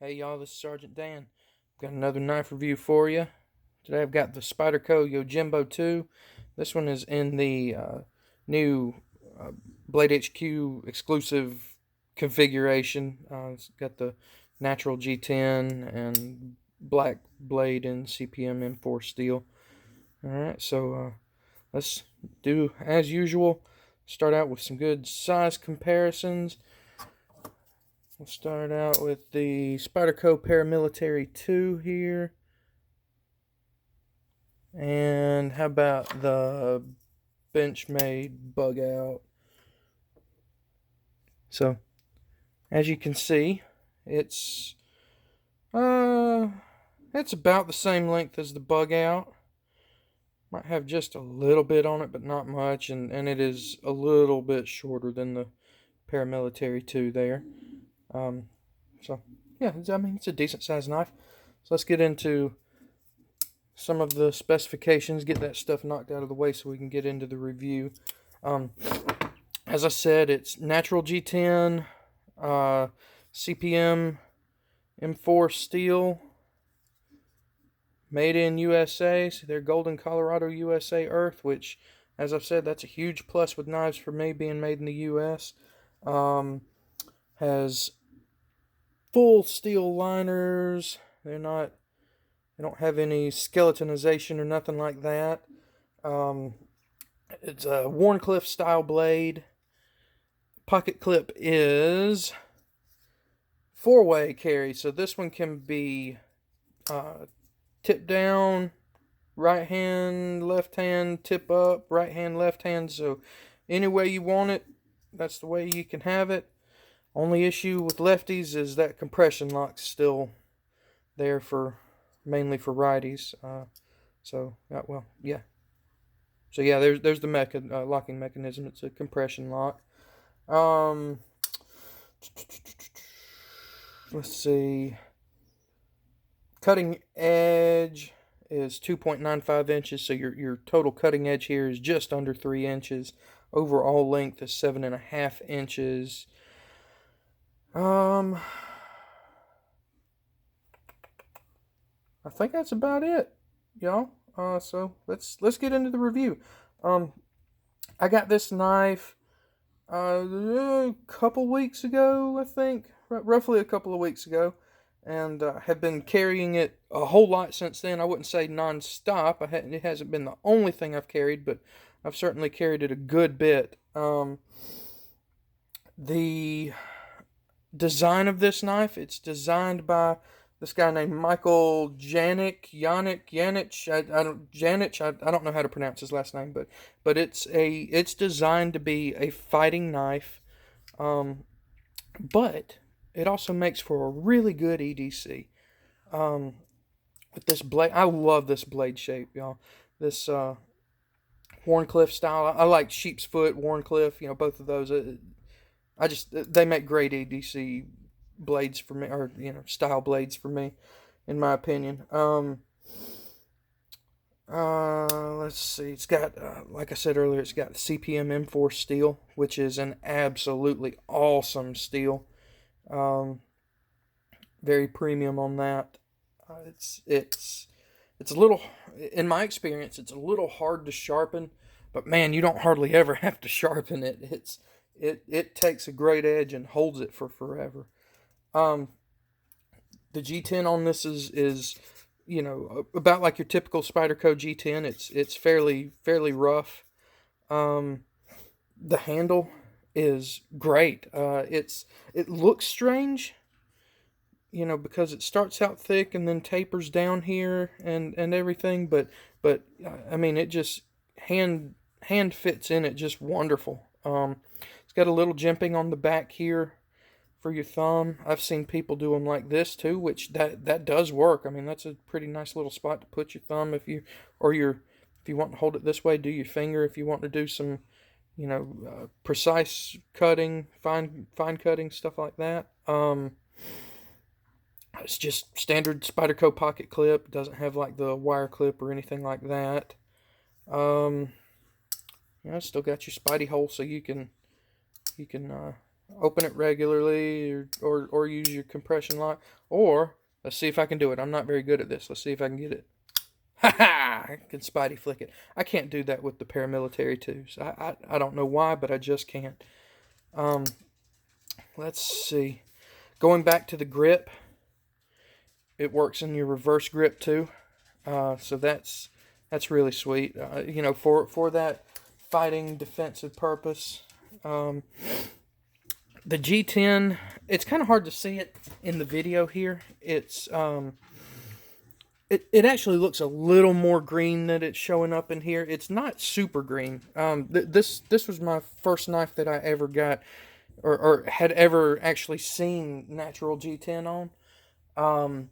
Hey y'all, this is Sergeant Dan. Got another knife review for you. Today I've got the Spyderco Yojimbo 2. This one is in the new Blade HQ exclusive configuration. It's got the natural G10 and black blade and CPM M4 steel. Alright, so let's do as usual. Start out with some good size comparisons. We'll start out with the Spyderco Paramilitary 2 here. And how about the Benchmade Bug Out? So, as you can see, it's it's about the same length as the Bug Out. Might have just a little bit on it, but not much, and it is a little bit shorter than the Paramilitary 2 there. So, yeah, I mean, it's a decent sized knife. So let's get into some of the specifications, get that stuff knocked out of the way so we can get into the review. As I said, it's natural G10, CPM M4 steel, made in USA, so they're Golden, Colorado, USA earth, which, as I've said, that's a huge plus with knives for me being made in the US. Has full steel liners. They don't have any skeletonization or nothing like that. It's a Wharncliffe style blade. Pocket clip is 4-way carry, so this one can be tip down, right hand, left hand, tip up, right hand, left hand. So any way you want it, that's the way you can have it. Only issue with lefties is that compression lock's still there for mainly for righties. So there's the locking mechanism. It's a compression lock. Let's see. Cutting edge is 2.95 inches, so your total cutting edge here is just under 3 inches. Overall length is 7.5 inches. I think that's about it, y'all. So let's get into the review. I got this knife a couple weeks ago, I think, roughly a couple of weeks ago, and have been carrying it a whole lot since then. I wouldn't say non-stop. It hasn't been the only thing I've carried, but I've certainly carried it a good bit. The design of this knife, it's designed by this guy named Michael Janich. I don't know how to pronounce his last name, but it's designed to be a fighting knife, but it also makes for a really good EDC. With this blade, I love this blade shape, y'all. This Wharncliffe style. I like sheep's foot, Wharncliffe. Both of those. They make great EDC blades for me, or style blades for me, in my opinion. Let's see. It's got, like I said earlier, it's got CPM M4 steel, which is an absolutely awesome steel. Very premium on that. It's a little, in my experience, it's a little hard to sharpen, but man, you don't hardly ever have to sharpen it. It takes a great edge and holds it for forever. The G10 on this is about like your typical Spyderco G10. It's fairly rough. The handle is great. It looks strange, because it starts out thick and then tapers down here and everything. But I mean, it just hand fits in it just wonderful. It's got a little jimping on the back here for your thumb. I've seen people do them like this too, which that does work. I mean, that's a pretty nice little spot to put your thumb if you want to hold it this way. Do your finger if you want to do some, precise cutting, fine cutting, stuff like that. It's just standard Spyderco pocket clip. It doesn't have like the wire clip or anything like that. It's still got your Spidey hole, so you can open it regularly, or use your compression lock. Or let's see if I can do it. I'm not very good at this. Let's see if I can get it. Ha ha! I can Spidey flick it. I can't do that with the paramilitary twos. I don't know why, but I just can't. Um, let's see. Going back to the grip, it works in your reverse grip too. So that's really sweet. You know, for that fighting defensive purpose. The G10, it's kind of hard to see it in the video here. It actually looks a little more green than it's showing up in here. It's not super green. This was my first knife that I ever got, or had ever actually seen natural G10 on.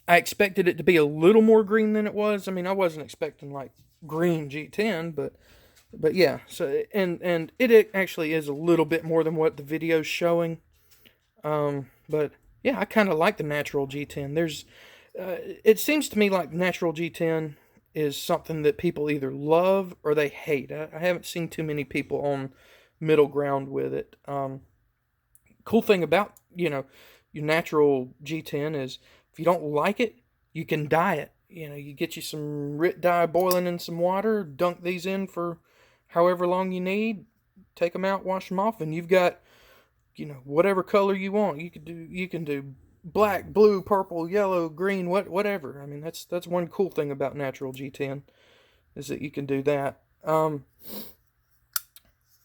I expected it to be a little more green than it was. I mean, I wasn't expecting like green G10, but yeah. So and it actually is a little bit more than what the video's showing. But yeah, I kind of like the natural G10. It seems to me like natural G10 is something that people either love or they hate. I haven't seen too many people on middle ground with it. Cool thing about, your natural G10 is if you don't like it, you can dye it. You get you some RIT dye boiling in some water, dunk these in for however long you need, take them out, wash them off, and you've got, whatever color you want. You can do black, blue, purple, yellow, green, whatever. I mean, that's one cool thing about natural G10 is that you can do that.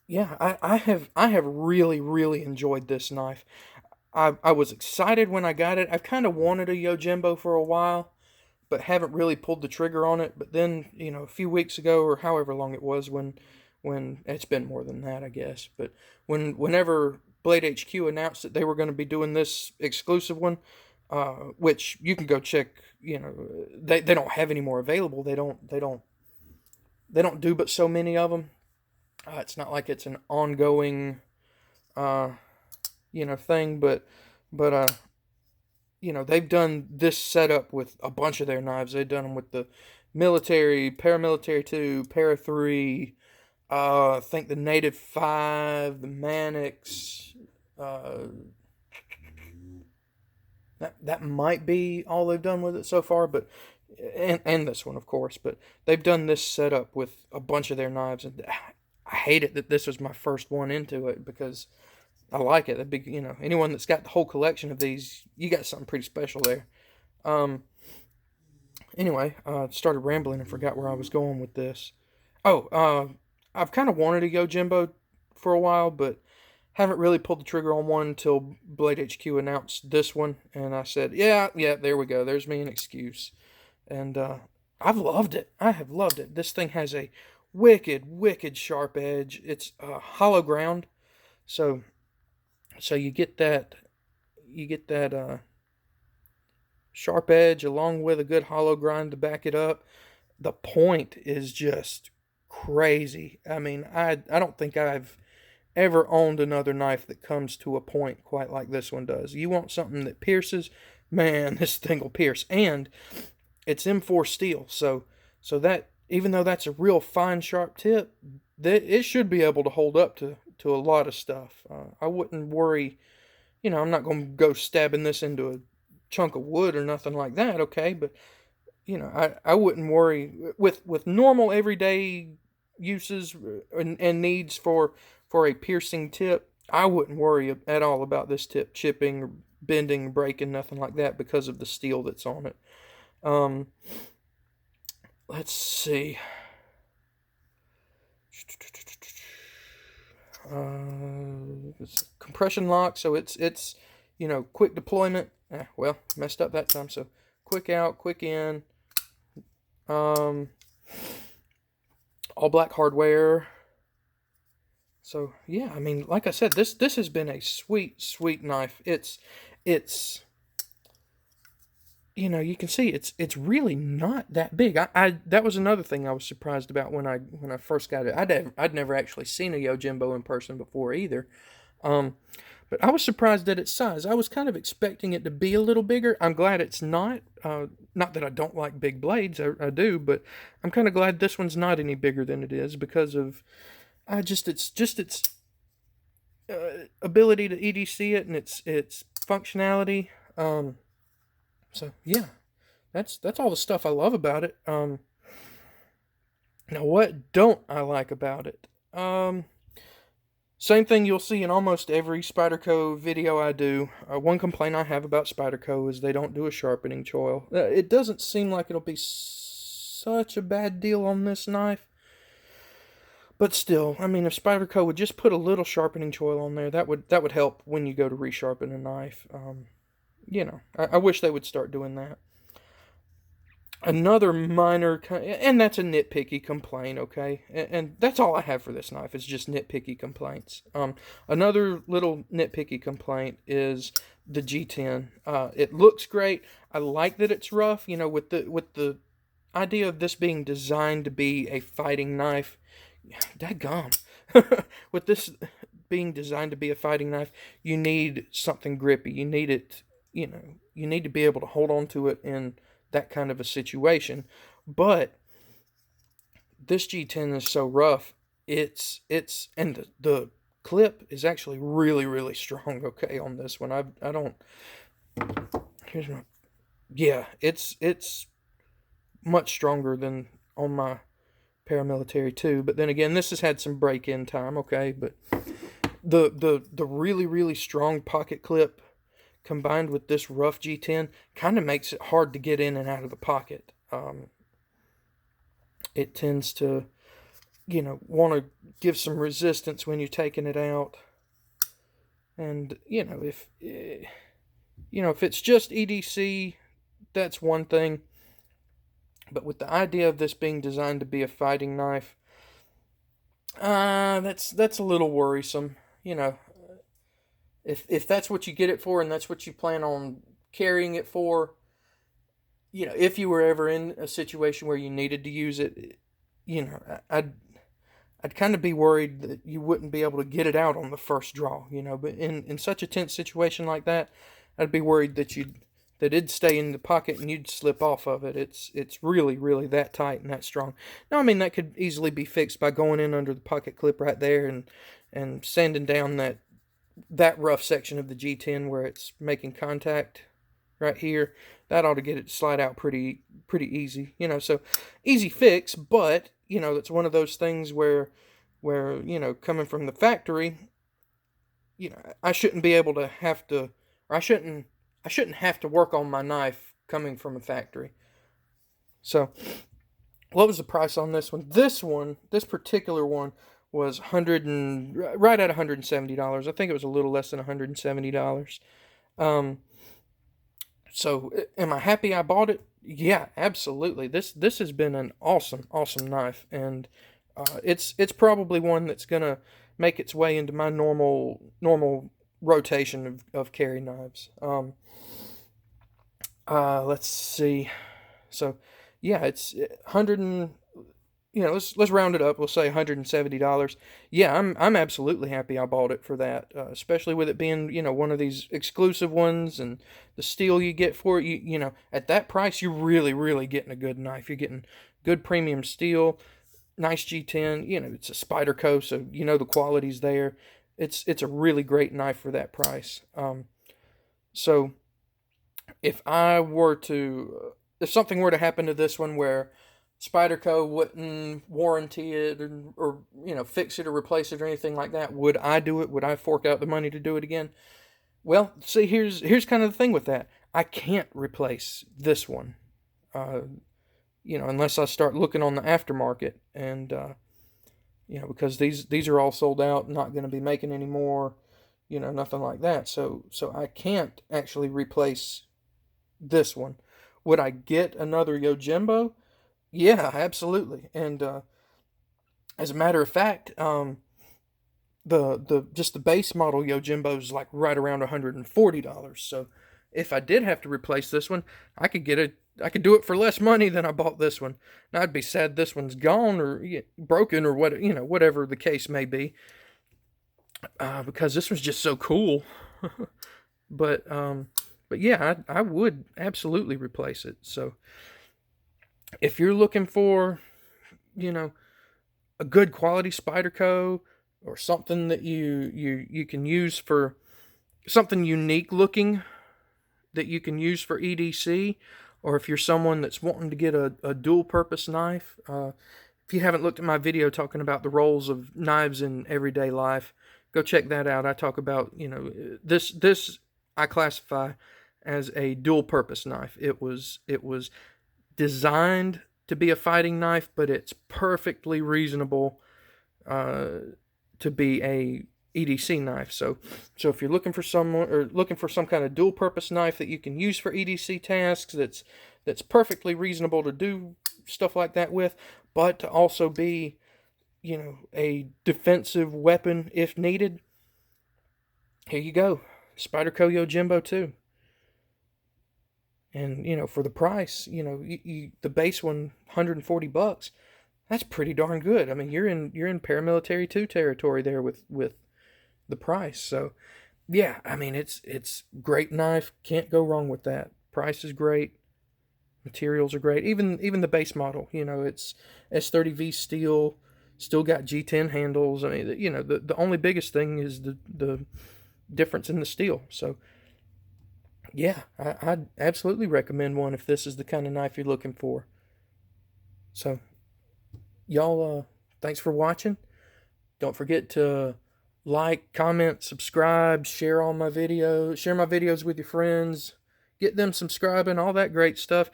Yeah, I have really, really enjoyed this knife. I was excited when I got it. I've kind of wanted a Yojimbo for a while, but haven't really pulled the trigger on it. But then, a few weeks ago, or however long it was, when it's been more than that, I guess. But whenever Blade HQ announced that they were going to be doing this exclusive one, which you can go check. They don't have any more available. They don't do but so many of them. It's not like it's an ongoing, thing, but they've done this setup with a bunch of their knives. They've done them with the military, paramilitary 2, para 3, I think the Native 5, the Mannix, that might be all they've done with it so far, but and this one, of course, but they've done this setup with a bunch of their knives, and I hate it that this was my first one into it because I like it. That big, anyone that's got the whole collection of these, you got something pretty special there. Anyway, started rambling and forgot where I was going with this. Oh, I've kind of wanted a Yojimbo for a while, but haven't really pulled the trigger on one until Blade HQ announced this one, and I said, yeah, there we go. There's me an excuse. And I've loved it. I have loved it. This thing has a wicked, wicked sharp edge. It's hollow ground, so you get that sharp edge along with a good hollow grind to back it up. The point is just crazy. I mean, I don't think I've ever owned another knife that comes to a point quite like this one does. You want something that pierces, man, this thing will pierce. And it's M4 steel, so that even though that's a real fine, sharp tip, that it should be able to hold up to a lot of stuff. I wouldn't worry. I'm not going to go stabbing this into a chunk of wood or nothing like that. Okay, but I wouldn't worry with normal everyday uses and needs for a piercing tip. I wouldn't worry at all about this tip chipping or bending, breaking, nothing like that because of the steel that's on it. Let's see. Compression lock, so it's quick deployment. Well, messed up that time. So quick out, quick in. All black hardware. So yeah, I mean, like I said, this has been a sweet knife. It's you can see it's really not that big. I that was another thing I was surprised about when I first got it. I'd never actually seen a Yojimbo in person before either. But I was surprised at its size. I was kind of expecting it to be a little bigger. I'm glad it's not. Not that I don't like big blades, I do, but I'm kind of glad this one's not any bigger than it is because of it's ability to EDC it and its functionality. So yeah, that's all the stuff I love about it. Now what don't I like about it? Same thing you'll see in almost every Spyderco video I do. One complaint I have about Spyderco is they don't do a sharpening choil. It doesn't seem like it'll be such a bad deal on this knife. But still, I mean, if Spyderco would just put a little sharpening choil on there, that would help when you go to resharpen a knife. I wish they would start doing that. Another minor, and that's a nitpicky complaint, okay? And that's all I have for this knife, is just nitpicky complaints. Another little nitpicky complaint is the G10. It looks great. I like that it's rough, with the idea of this being designed to be a fighting knife. Dadgum. With this being designed to be a fighting knife, you need something grippy. You need it, you need to be able to hold on to it in that kind of a situation. But this G10 is so rough. And the clip is actually really, really strong, okay, on this one. I don't, here's my, yeah, it's much stronger than on my paramilitary too. But then again, this has had some break-in time, okay, but the really, really strong pocket clip combined with this rough G10 kind of makes it hard to get in and out of the pocket. It tends to, want to give some resistance when you're taking it out. And, if it's just EDC, that's one thing. But with the idea of this being designed to be a fighting knife, that's a little worrisome, If that's what you get it for and that's what you plan on carrying it for, if you were ever in a situation where you needed to use it, I'd kind of be worried that you wouldn't be able to get it out on the first draw, But in such a tense situation like that, I'd be worried that it'd stay in the pocket and you'd slip off of it. It's really, really that tight and that strong. Now, I mean, that could easily be fixed by going in under the pocket clip right there and sanding down that rough section of the G10 where it's making contact right here. That ought to get it to slide out pretty easy, so easy fix. But it's one of those things where coming from the factory, I shouldn't be able to have to, or I shouldn't have to work on my knife coming from a factory. So what was the price on this one? This particular one was right at $170. I think it was a little less than $170. So am I happy I bought it? Yeah, absolutely. This has been an awesome knife, and it's probably one that's gonna make its way into my normal rotation of carry knives. Let's see. So yeah, it's 100 and, let's round it up. We'll say $170. Yeah, I'm absolutely happy I bought it for that, especially with it being, one of these exclusive ones, and the steel you get for it. At that price, you're really, really getting a good knife. You're getting good premium steel, nice G10. It's a Spyderco, so the quality's there. It's a really great knife for that price. So if something were to happen to this one where Spyderco wouldn't warranty it or fix it or replace it or anything like that, would I do it? Would I fork out the money to do it again? Well, see, here's kind of the thing with that. I can't replace this one, unless I start looking on the aftermarket, and because these are all sold out, not going to be making any more, nothing like that. So I can't actually replace this one. Would I get another Yojimbo? Yeah, absolutely. And as a matter of fact, the base model Yojimbo is like right around $140. So if I did have to replace this one, I could do it for less money than I bought this one. Now I'd be sad this one's gone or broken or whatever the case may be, because this was just so cool. But yeah, I would absolutely replace it. So if you're looking for, a good quality Spyderco, or something that you can use for something unique looking that you can use for EDC, or if you're someone that's wanting to get a dual purpose knife, if you haven't looked at my video talking about the roles of knives in everyday life, go check that out. I talk about, this I classify as a dual purpose knife. It was designed to be a fighting knife, but it's perfectly reasonable to be a EDC knife. So if you're looking for someone, or looking for some kind of dual purpose knife that you can use for EDC tasks, that's perfectly reasonable to do stuff like that with, but to also be, a defensive weapon if needed, here you go. Spyderco Yojimbo 2. And, for the price, the base one, $140, that's pretty darn good. I mean, you're in paramilitary 2 territory there with the price. So, yeah, I mean, it's great knife. Can't go wrong with that. Price is great. Materials are great. Even the base model, it's S30V steel, still got G10 handles. I mean, the only biggest thing is the difference in the steel. So, yeah, I'd absolutely recommend one if this is the kind of knife you're looking for. So, y'all, thanks for watching. Don't forget to like, comment, subscribe, share all my videos. Share my videos with your friends. Get them subscribing, all that great stuff.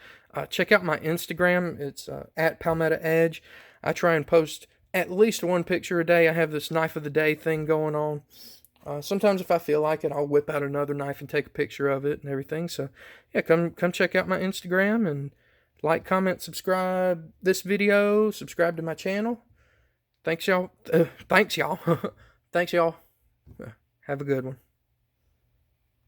Check out my Instagram. It's at Palmetto Edge. I try and post at least one picture a day. I have this knife of the day thing going on. Sometimes if I feel like it, I'll whip out another knife and take a picture of it and everything. So, yeah, come check out my Instagram and like, comment, subscribe this video. Subscribe to my channel. Thanks, y'all. Thanks, y'all. Thanks, y'all. Have a good one.